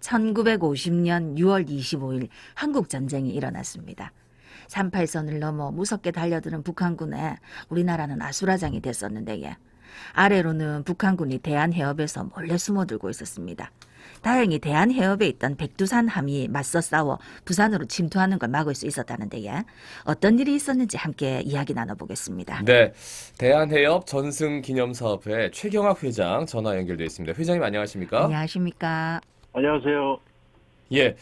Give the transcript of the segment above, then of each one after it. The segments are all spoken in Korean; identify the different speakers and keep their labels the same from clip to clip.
Speaker 1: 1950년 6월 25일 한국전쟁이 일어났습니다. 38선을 넘어 무섭게 달려드는 북한군에 우리나라는 아수라장이 됐었는데요. 아래로는 북한군이 대한해협에서 몰래 숨어들고 있었습니다. 다행히 대한해협에 있던 백두산 함이 맞서 싸워 부산으로 침투하는 걸 막을 수 있었다는데요. 어떤 일이 있었는지 함께 이야기 나눠보겠습니다.
Speaker 2: 네, 대한해협 전승기념사업회 최경학 회장 전화 연결돼 있습니다. 회장님 안녕하십니까?
Speaker 1: 안녕하십니까?
Speaker 3: 안녕하세요.
Speaker 2: 예,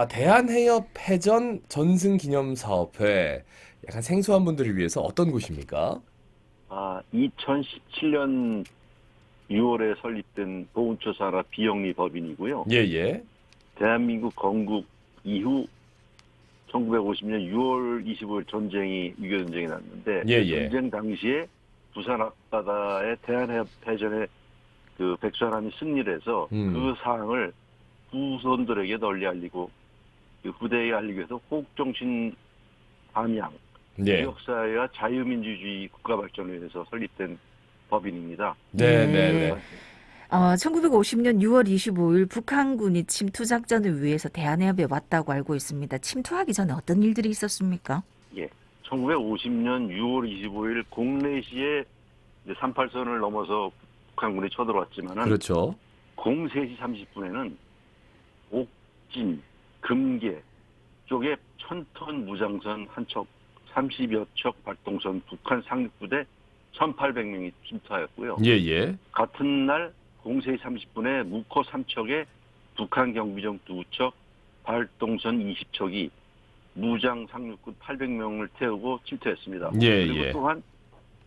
Speaker 2: 대한해협 해전 전승기념사업회 약간 생소한 분들을 위해서 어떤 곳입니까?
Speaker 3: 2017년 6월에 설립된 보훈처사나 비영리 법인이고요.
Speaker 2: 예, 예.
Speaker 3: 대한민국 건국 이후 1950년 6월 25일 전쟁이 6.25 전쟁이 났는데
Speaker 2: 예, 예.
Speaker 3: 전쟁 당시에 부산 앞바다의 대한해협 해전에 그 백두산함이 승리를 해서 그 사항을 후손들에게 널리 알리고 그 후대에 알리기 위해서 호국정신 함양
Speaker 2: 예.
Speaker 3: 지역사회와 자유민주주의 국가 발전을 위해서 설립된 법인입니다.
Speaker 2: 네,
Speaker 1: 네.
Speaker 2: 네, 네.
Speaker 1: 1950년 6월 25일 북한군이 침투 작전을 위해서 대한해협에 왔다고 알고 있습니다. 침투하기 전에 어떤 일들이 있었습니까?
Speaker 3: 예. 1950년 6월 25일 공내시에 38선을 넘어서 북한군이 쳐들어왔지만은
Speaker 2: 그렇죠.
Speaker 3: 03시 30분에는 옥진, 금계 쪽에 1000톤 무장선 한 척, 30여 척 발동선 북한 상륙부대 1800명이 침투하였고요.
Speaker 2: 예, 예.
Speaker 3: 같은 날 03시 30분에 묵호 3척에 북한 경비정 2척, 발동선 20척이 무장 상륙군 800명을 태우고 침투했습니다.
Speaker 2: 예,
Speaker 3: 그리고
Speaker 2: 예.
Speaker 3: 또한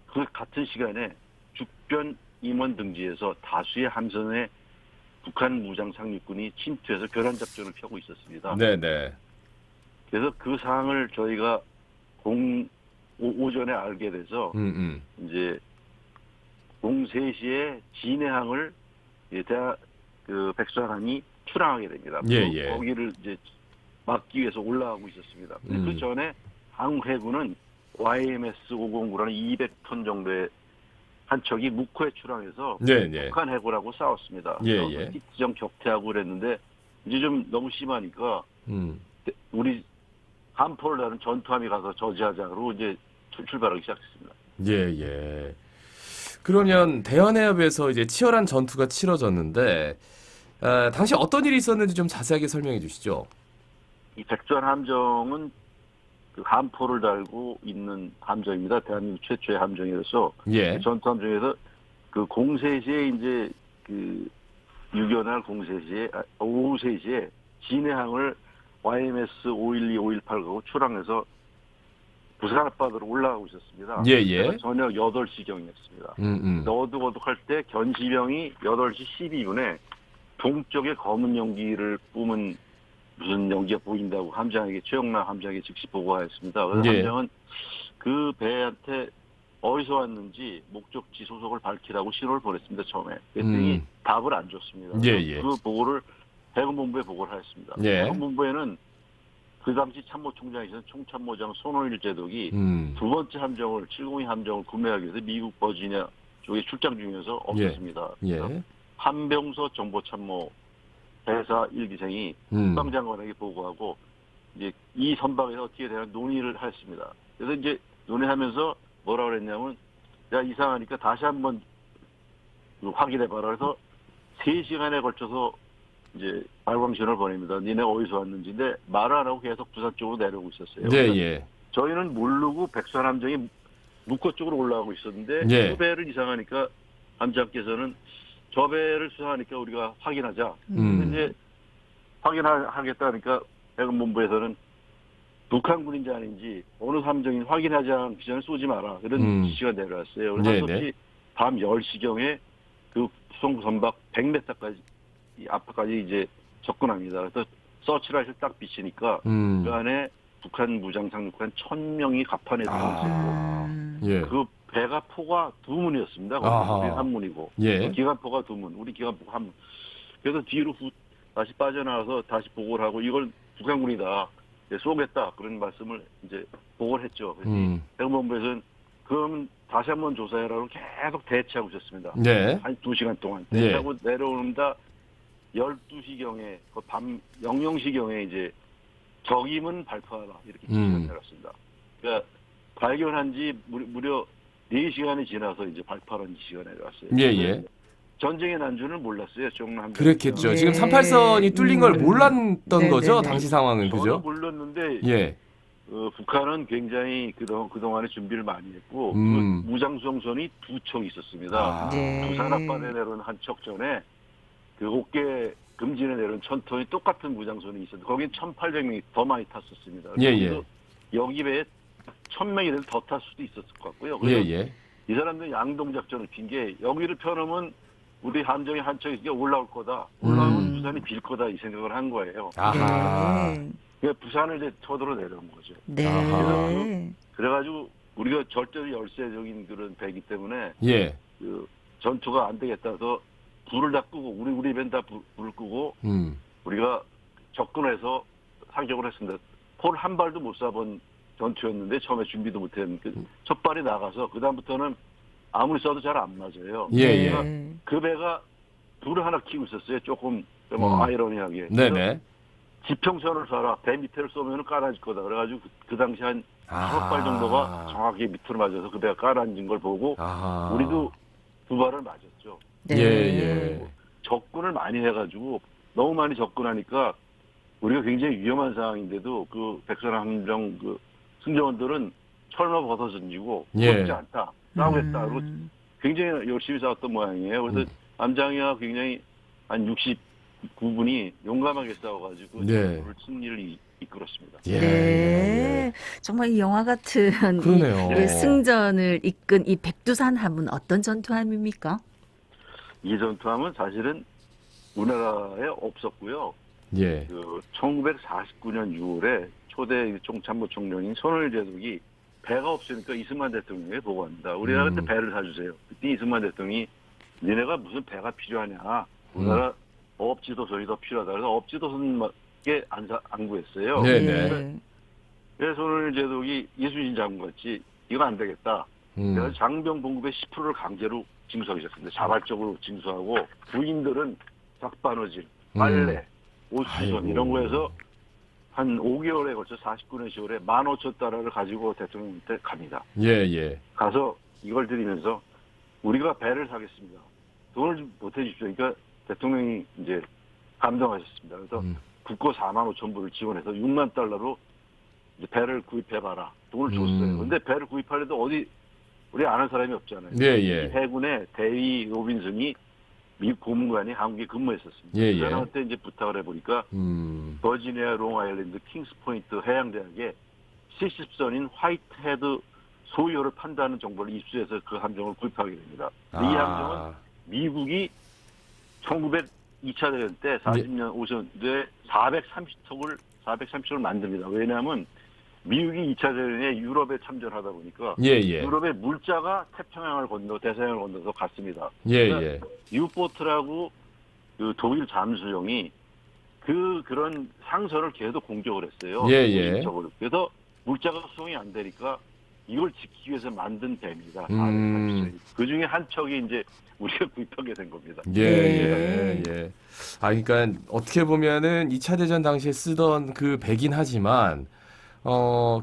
Speaker 3: 그 같은 시간에 죽변 임원 등지에서 다수의 함선에 북한 무장 상륙군이 침투해서 교란 작전을 펴고 있었습니다.
Speaker 2: 네, 네.
Speaker 3: 그래서 그 사항을 저희가 오전에 알게 돼서 이제 03시에 진해항을 그 백두산함이 출항하게 됩니다.
Speaker 2: 예, 예.
Speaker 3: 거기를 이제 막기 위해서 올라가고 있었습니다. 그 전에 한국해군은 YMS 509라는 200톤 정도의 한 척이 묵호에 출항해서
Speaker 2: 네, 네.
Speaker 3: 북한 해군하고 싸웠습니다.
Speaker 2: 예,
Speaker 3: 그래서
Speaker 2: 예.
Speaker 3: 지정 격퇴하고 그랬는데 이제 좀 너무 심하니까 우리 함포를 다룬 전투함이 가서 저지하자 그러고 이제 출발하기 시작했습니다.
Speaker 2: 예, 예. 그러면 대한해협에서 이제 치열한 전투가 치러졌는데 당시 어떤 일이 있었는지 좀 자세하게 설명해 주시죠.
Speaker 3: 이 백두산 함정은 그 함포를 달고 있는 함정입니다. 대한민국 최초의 함정이어서
Speaker 2: 예.
Speaker 3: 전투 함정에서 그 03시에 이제 그 6.25 날 03시에 오후 3시에 진해항을 YMS 512, 518하고 출항해서 부산 앞바다로 올라가고 있었습니다.
Speaker 2: 예, 예.
Speaker 3: 저녁 8시경이었습니다. 어둑어둑할 때 견시병이 8시 12분에 동쪽에 검은 연기를 뿜은 무슨 연기가 보인다고 함장에게 최영남 함장에게 즉시 보고하였습니다. 그래서
Speaker 2: 예.
Speaker 3: 함장은 그 배한테 어디서 왔는지 목적지 소속을 밝히라고 신호를 보냈습니다. 처음에. 그랬더니 답을 안 줬습니다.
Speaker 2: 예, 예.
Speaker 3: 그 보고를 해군본부에 보고를 하였습니다.
Speaker 2: 예.
Speaker 3: 해군본부에는 그 당시 참모총장이신 총참모장 손호일 제독이 두 번째 함정을 702 함정을 구매하기 위해서 미국 버지니아 쪽에 출장 중이어서 없었습니다.
Speaker 2: 예.
Speaker 3: 한병서 정보참모 대사 1기생이 국방장관에게 보고하고 이제 이 선박에 어떻게 대한 논의를 하였습니다. 그래서 이제 논의하면서 뭐라 그랬냐면 야 이상하니까 다시 한번 확인해봐라. 그래서 3시간에 걸쳐서 이제 발광신호를 보냅니다. 니네 어디서 왔는지인데 말을 안 하고 계속 부산 쪽으로 내려오고 있었어요.
Speaker 2: 네, 예.
Speaker 3: 저희는 모르고 백두산 함정이 묵호 쪽으로 올라가고 있었는데
Speaker 2: 예.
Speaker 3: 그 배를 이상하니까 함장께서는 저 배를 수사하니까 우리가 확인하자. 이제 확인하겠다니까 해군본부에서는 북한군인지 아닌지 어느 함정인지 확인하지 않기 전에 쏘지 마라. 이런 지시가 내려왔어요. 그래서
Speaker 2: 네네.
Speaker 3: 밤 10시경에 그 수송 선박 100m까지 앞까지 이제 접근합니다. 그래서 서치라이트를 딱 비치니까 그 안에 북한 무장 상륙한 1000명이 갑판에 들어 있었고
Speaker 2: 예.
Speaker 3: 그 배가 포가 2문이었습니다. 우리 한 문이고
Speaker 2: 예.
Speaker 3: 기관포가 2문, 우리 기관포가 1문. 그래서 뒤로 다시 빠져나와서 다시 보고를 하고 이걸 북한군이다. 쏘겠다. 그런 말씀을 이제 보고를 했죠. 그래서 해군본부에서는 그럼 다시 한번 조사해라고 계속 대치하고 있었습니다.
Speaker 2: 네.
Speaker 3: 한 2시간 동안
Speaker 2: 예.
Speaker 3: 대치하고 내려오는다 12시경에 밤 00시경에 이제 적임은 발표하라 이렇게 지시가 내렸습니다. 그러니까 발견한 지 무려 4시간이 지나서 이제 발표하는 지시가 내려왔어요.
Speaker 2: 예.
Speaker 3: 전쟁의 난주는 몰랐어요. 정남
Speaker 2: 그랬겠죠.
Speaker 1: 네.
Speaker 2: 지금 38선이 뚫린 걸 몰랐던
Speaker 1: 네네네.
Speaker 2: 거죠. 당시 상황은
Speaker 3: 저는
Speaker 2: 그죠?
Speaker 3: 몰랐는데
Speaker 2: 예.
Speaker 3: 북한은 굉장히 그동안에 준비를 많이 했고 그 무장수송선이 2척 있었습니다.
Speaker 2: 아.
Speaker 1: 네.
Speaker 3: 부산 앞바다에 내려온 한 척 전에 그 옥계 금진에 내려온 1000톤이 똑같은 무장선이 있었는데 거긴 1800명이 더 많이 탔었습니다.
Speaker 2: 예.
Speaker 3: 여기 배에 1000명이 더 탈 수도 있었을 것 같고요. 그래서
Speaker 2: 예.
Speaker 3: 이 사람들이 양동작전을 핀 게 여기를 펴놓으면 우리 함정이 한 척이 올라올 거다. 올라오면 부산이 빌 거다 이 생각을 한 거예요.
Speaker 2: 아하.
Speaker 1: 네.
Speaker 3: 그러니까 부산을 이제 쳐들어 내려온 거죠.
Speaker 1: 네.
Speaker 2: 아하.
Speaker 3: 그래가지고 우리가 절대로 열세적인 그런 배이기 때문에
Speaker 2: 예.
Speaker 3: 그 전투가 안 되겠다 해서 불을 다 끄고 우리 밴 다 불을 끄고 우리가 접근해서 사격을 했습니다. 폴 한 발도 못 쏴본 전투였는데 처음에 준비도 못했는 첫 발이 나가서 그 다음부터는 아무리 쏴도 잘 안 맞아요.
Speaker 2: 예.
Speaker 1: 네.
Speaker 3: 그 배가 불을 하나 켜고 있었어요. 조금 뭐 아이러니하게.
Speaker 2: 네네.
Speaker 3: 지평선을 쏴라. 배 밑에를 쏘면 깔아질 거다. 그래가지고 그 당시 한 5발 정도가 정확히 밑으로 맞아서 그 배가 깔아앉은 걸 보고 우리도 2발을 맞았죠.
Speaker 1: 네.
Speaker 2: 예.
Speaker 3: 접근을 많이 해가지고 너무 많이 접근하니까 우리가 굉장히 위험한 상황인데도 그 백선함정 그 승정원들은 철마 벗어 던지고 무섭지 않다. 싸우겠다. 그리고 굉장히 열심히 싸웠던 모양이에요. 그래서 함장이와 굉장히 한 69분이 용감하게 싸워가지고 승리를 이끌었습니다.
Speaker 1: 네. 정말 이 영화 같은
Speaker 2: 그러네요.
Speaker 1: 이 승전을 이끈 이 백두산함은 어떤 전투함입니까?
Speaker 3: 이 전투함은 사실은 우리나라에 없었고요.
Speaker 2: 예.
Speaker 3: 그 1949년 6월에 초대 총참모총령인 손원일 제독이 배가 없으니까 이승만 대통령에게 보고합니다. 우리나라 그때 배를 사주세요. 그때 이승만 대통령이 니네가 무슨 배가 필요하냐. 우리나라 어업지도선이 더 필요하다. 그래서 어업지도선밖에 안 구했어요.
Speaker 2: 네네.
Speaker 3: 그래서 손원일 제독이 이순신 장군같이 이거 안 되겠다. 그래서 장병 봉급의 10%를 강제로 징수하기 시작했습니다. 자발적으로 징수하고 부인들은 삭바느질, 빨래, 옷수선 이런 거에서 한 5개월에 걸쳐 49년 10월에 15,000달러를 가지고 대통령한테 갑니다.
Speaker 2: 예.
Speaker 3: 가서 이걸 드리면서 우리가 배를 사겠습니다. 돈을 좀 보태주십시오. 그러니까 대통령이 이제 감동하셨습니다. 그래서 국고 45,000불을 지원해서 6만 달러로 이제 배를 구입해봐라. 돈을 줬어요. 근데 배를 구입하려도 어디 우리 아는 사람이 없잖아요.
Speaker 2: 예.
Speaker 3: 이 해군의 대위 로빈슨이 미국 고문관이 한국에 근무했었습니다. 그 사람한테 이제 부탁을 해보니까 버지니아 롱아일랜드 킹스포인트 해양대학에 70선인 화이트헤드 소유를 판다는 정보를 입수해서 그 함정을 구입하게 됩니다. 이 함정은 미국이 1902차 대전 때 40년 50년대 430척을 만듭니다. 왜냐하면 미국이 2차 대전에 유럽에 참전하다 보니까 유럽의 물자가 태평양을 건너 대서양을 건너서 갔습니다. 그러니까 유보트라고 그 독일 잠수정이 그런 상선을 계속 공격을 했어요. 그래서 물자가 수송이 안 되니까 이걸 지키기 위해서 만든 배입니다. 그 중에 한 척이 이제 우리가 구입하게 된 겁니다.
Speaker 2: 그러니까 어떻게 보면은 2차 대전 당시에 쓰던 그 배긴 하지만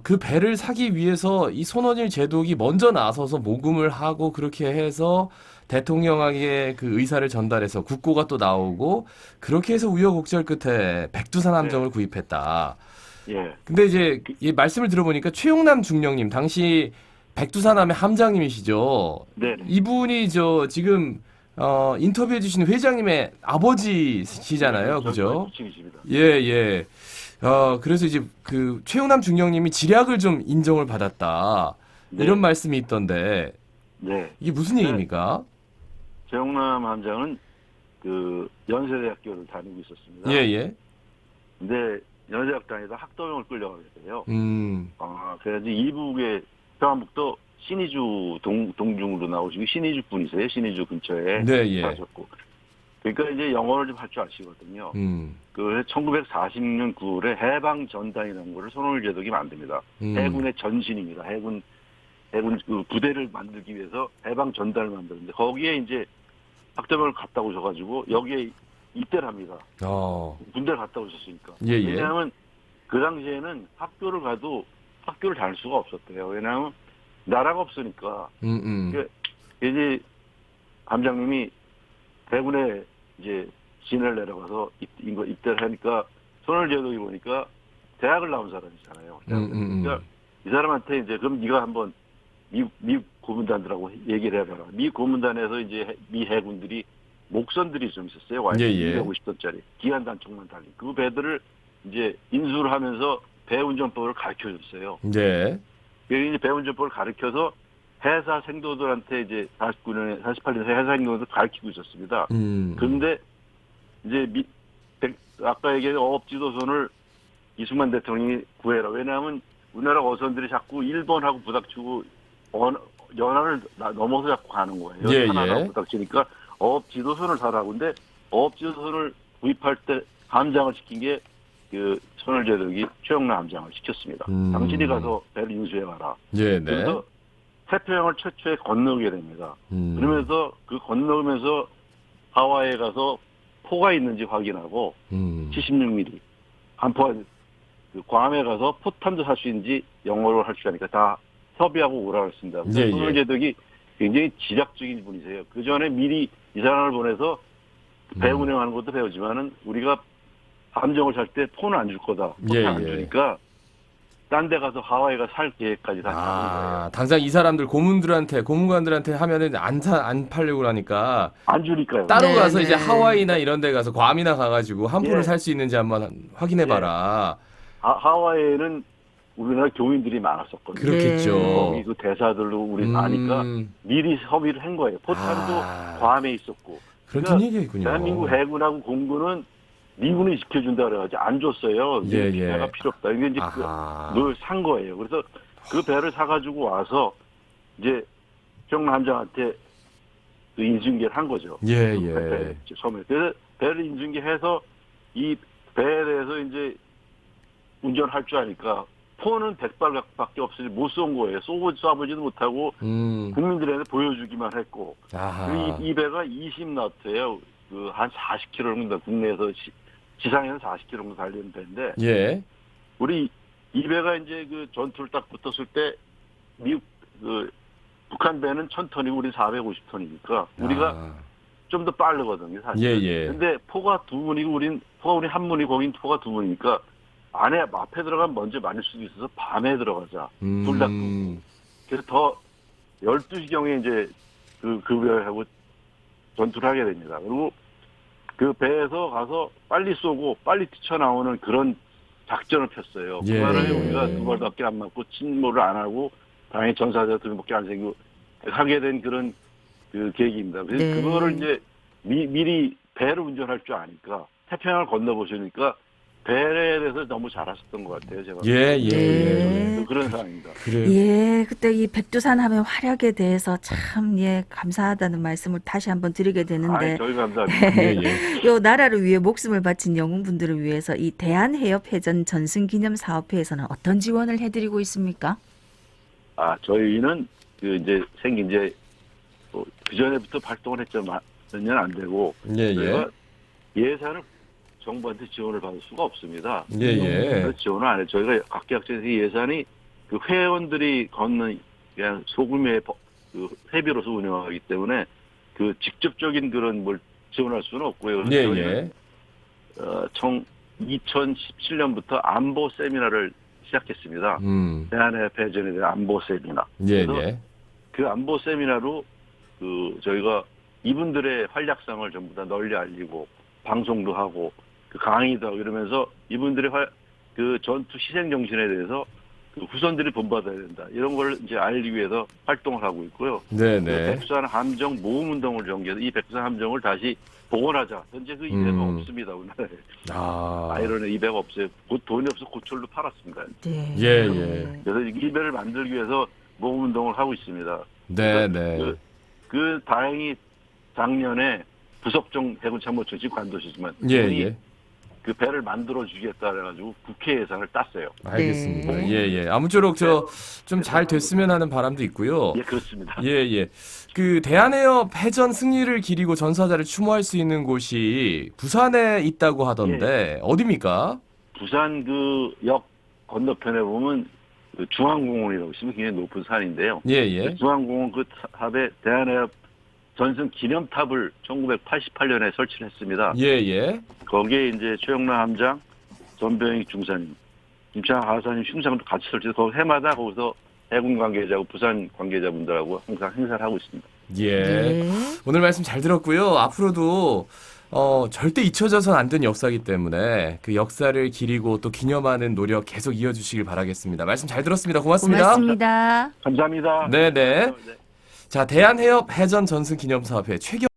Speaker 2: 그 배를 사기 위해서 이 손원일 제독이 먼저 나서서 모금을 하고 그렇게 해서 대통령에게 그 의사를 전달해서 국고가 또 나오고 그렇게 해서 우여곡절 끝에 백두산 함정을 구입했다. 근데 이제 이 말씀을 들어보니까 최용남 중령님 당시 백두산함의 함장님이시죠. 이분이 지금 인터뷰해 주신 회장님의 아버지시잖아요. 그죠? 예. 그래서 이제 그 최용남 중령님이 지략을 좀 인정을 받았다. 이런 말씀이 있던데. 이게 무슨 얘기입니까?
Speaker 3: 최용남 함장은 그 연세대학교를 다니고 있었습니다. 근데 연세대학 다니다 학도병을 끌려가게 돼요. 그래서 이북의 평안북도 신의주 동중으로 나오시고 신의주 분이세요. 신의주 근처에 사셨고. 그러니까 이제 영어를 좀 할 줄 아시거든요. 그 1940년 9월에 해방전단이라는 거를 손원일 제독이 만듭니다. 해군의 전신입니다. 해군 그 부대를 만들기 위해서 해방전단을 만드는데 거기에 이제 학도병을 갔다 오셔가지고 여기에 입대를 합니다. 군대를 갔다 오셨으니까.
Speaker 2: 예, 예.
Speaker 3: 왜냐하면 그 당시에는 학교를 가도 학교를 다닐 수가 없었대요. 왜냐하면 나라가 없으니까. 이제 함장님이 대군에 이제 진을 내려가서 입대를 하니까 손월제독이 보니까 대학을 나온 사람이잖아요. 그러니까 이 사람한테 이제 그럼 네가 한번 미국 고문단들하고 얘기를 해봐라. 미 고문단에서 이제 미 해군들이 목선들이 좀 있었어요.
Speaker 2: 예.
Speaker 3: 250톤짜리 기한 단총만 달린 그 배들을 이제 인수를 하면서 배 운전법을 가르쳐 줬어요.
Speaker 2: 네.
Speaker 3: 이제 배 운전법을 가르쳐서 해사 생도들한테 이제 49년에 48년에 해사 생도들 가르치고 있었습니다. 그런데 이제 아까 얘기한 어업지도선을 이승만 대통령이 구해라. 왜냐하면 우리나라 어선들이 자꾸 일본하고 부닥치고 연안을 넘어서 자꾸 가는 거예요.
Speaker 2: 예,
Speaker 3: 하나하고
Speaker 2: 예.
Speaker 3: 부닥치니까 어업지도선을 사라고. 근데 어업지도선을 구입할 때 함장을 시킨 게 그 손월제독이 최영란 함장을 시켰습니다. 당신이 가서 배를 인수해 와라.
Speaker 2: 예, 네.
Speaker 3: 그래서 태평양을 최초에 건너게 됩니다. 그러면서 그 건너면서 하와이에 가서 포가 있는지 확인하고 76mm 한포가 그 괌에 가서 포탄도 살 수 있는지 영어로 할 줄 아니까 다 협의하고 오라고 했습니다.
Speaker 2: 예,
Speaker 3: 손월제독이 굉장히 지략적인 분이세요. 그 전에 미리 이 사람을 보내서 배 운행하는 것도 배우지만은 우리가 함정을 살 때 포는 안 줄 거다. 포탄 안 주니까 딴 데 가서 하와이가 살 계획까지 다 잡은 거예요.
Speaker 2: 당장 이 사람들 고문관들한테 하면은 안 팔려고 하니까
Speaker 3: 안 주니까요.
Speaker 2: 따로
Speaker 1: 네,
Speaker 2: 가서
Speaker 1: 네.
Speaker 2: 이제 하와이나 이런 데 가서 괌이나 가가지고 한 포를
Speaker 3: 예.
Speaker 2: 살 수 있는지 한번 확인해 봐라.
Speaker 3: 하와이에는 우리나라 교민들이 많았었거든요.
Speaker 2: 그렇겠죠.
Speaker 3: 거기 그 대사들로 우리 아니까 미리 협의를 한 거예요. 포탄도 괌에 있었고.
Speaker 2: 그런
Speaker 3: 그러니까
Speaker 2: 뒷얘기군요.
Speaker 3: 대한민국 해군하고 공군은 미군이 지켜준다 그래가지고 안 줬어요.
Speaker 2: 예.
Speaker 3: 배가 필요 없다. 이게 이제 그걸 산 거예요. 그래서 그 배를 사가지고 와서 이제 정남 함장한테 그 인수인계를 한 거죠.
Speaker 2: 예.
Speaker 3: 처음에. 그래서 배를 인수인계해서 이 배에 대해서 이제 운전할 줄 아니까 포는 100발밖에 없으니 못 쏜 거예요. 쏴보지도 못하고 국민들한테 보여주기만 했고. 그리고 이 배가 20나트예요. 그 한 40km 정도 국내에서 지상에서 40km 정도 달리는 배인데.
Speaker 2: 예.
Speaker 3: 우리 이 배가 이제 그 전투를 딱 붙었을 때 미국 그 북한 배는 1000톤이고 우리 450톤이니까 우리가 좀 더 빠르거든요, 사실.
Speaker 2: 예.
Speaker 3: 근데 포가 두 문이고 포가 우리 한 문이고 거긴 포가 두 문이니까 앞에 들어가면 먼저 맞을 수도 있어서 밤에 들어가자. 둘 다. 그래서 더 12시경에 이제 그 배하고 전투를 하게 됩니다. 그리고 그 배에서 가서 빨리 쏘고 빨리 뛰쳐나오는 그런 작전을 폈어요.
Speaker 2: 예.
Speaker 3: 그거를 우리가 두 발밖에 안 맞고 침몰을 안 하고 당연히 전사자 두 명밖에 안 생기고 하게 된 그런 그 계기입니다. 그래서
Speaker 1: 네.
Speaker 3: 그거를 이제 미리 배를 운전할 줄 아니까 태평양을 건너보시니까 배에 대해서 너무 잘하셨던 것 같아요. 제가.
Speaker 2: 예.
Speaker 3: 그런 상황입니다.
Speaker 2: 그래요.
Speaker 1: 예, 그때 이 백두산 하면 활약에 대해서 참 감사하다는 말씀을 다시 한번 드리게 되는데
Speaker 3: 저희 감사합니다.
Speaker 2: 예.
Speaker 1: 요 나라를 위해 목숨을 바친 영웅분들을 위해서 이 대한해협해전 전승기념 사업회에서는 어떤 지원을 해드리고 있습니까?
Speaker 3: 저희는 그 이제 생긴 그 전에부터 활동을 했죠. 몇 년 안 되고 저희가 예산을 정부한테 지원을 받을 수가 없습니다. 그래서 지원을 안 해요. 저희가 각계학생에서 예산이 그 회원들이 걷는 그냥 소규모의 그 회비로서 운영하기 때문에 그 직접적인 그런 뭘 지원할 수는 없고요. 저희는 2017년부터 안보 세미나를 시작했습니다. 대한해협해전에 대한 안보 세미나. 그래서 그 안보 세미나로 그 저희가 이분들의 활약상을 전부 다 널리 알리고 방송도 하고 그 강의도 하고 이러면서 이분들의 그 전투 희생 정신에 대해서 그 후손들이 본받아야 된다. 이런 걸 이제 알리기 위해서 활동을 하고 있고요. 백두산 함정 모금 운동을 전개해서 이 백두산 함정을 다시 복원하자. 현재 그 이배가 없습니다. 우리나라에. 아이러니 이배가 없어요. 돈이 없어 고철로 팔았습니다. 그래서 이 배를 만들기 위해서 모금 운동을 하고 있습니다. 그 다행히 작년에 부석종 해군참모총장 관도시지만 그 배를 만들어 주겠다 그래가지고 국회 예산을 땄어요.
Speaker 2: 알겠습니다.
Speaker 1: 네.
Speaker 2: 예, 예. 아무쪼록 좀 잘 됐으면 하는 바람도 있고요.
Speaker 3: 예, 그렇습니다.
Speaker 2: 예, 예. 그 대한해협 해전 승리를 기리고 전사자를 추모할 수 있는 곳이 부산에 있다고 하던데 어디입니까?
Speaker 3: 부산 그 역 건너편에 보면 그 중앙공원이라고 있으면 굉장히 높은 산인데요.
Speaker 2: 예, 예.
Speaker 3: 그 중앙공원 그 탑에 대한해협 전승 기념탑을 1988년에 설치를 했습니다.
Speaker 2: 예, 예.
Speaker 3: 거기에 이제 최영란 함장, 전병익 중사님, 김창학 하사님 흉상도 같이 설치해서 거기 해마다 거기서 해군 관계자하고 부산 관계자분들하고 항상 행사를 하고 있습니다.
Speaker 2: 예.
Speaker 1: 네.
Speaker 2: 오늘 말씀 잘 들었고요. 앞으로도 절대 잊혀져선 안 된 역사이기 때문에 그 역사를 기리고 또 기념하는 노력 계속 이어주시길 바라겠습니다. 말씀 잘 들었습니다. 고맙습니다.
Speaker 1: 고맙습니다.
Speaker 3: 감사합니다.
Speaker 2: 네네. 자, 대한해협 해전 전승 기념사업회 최경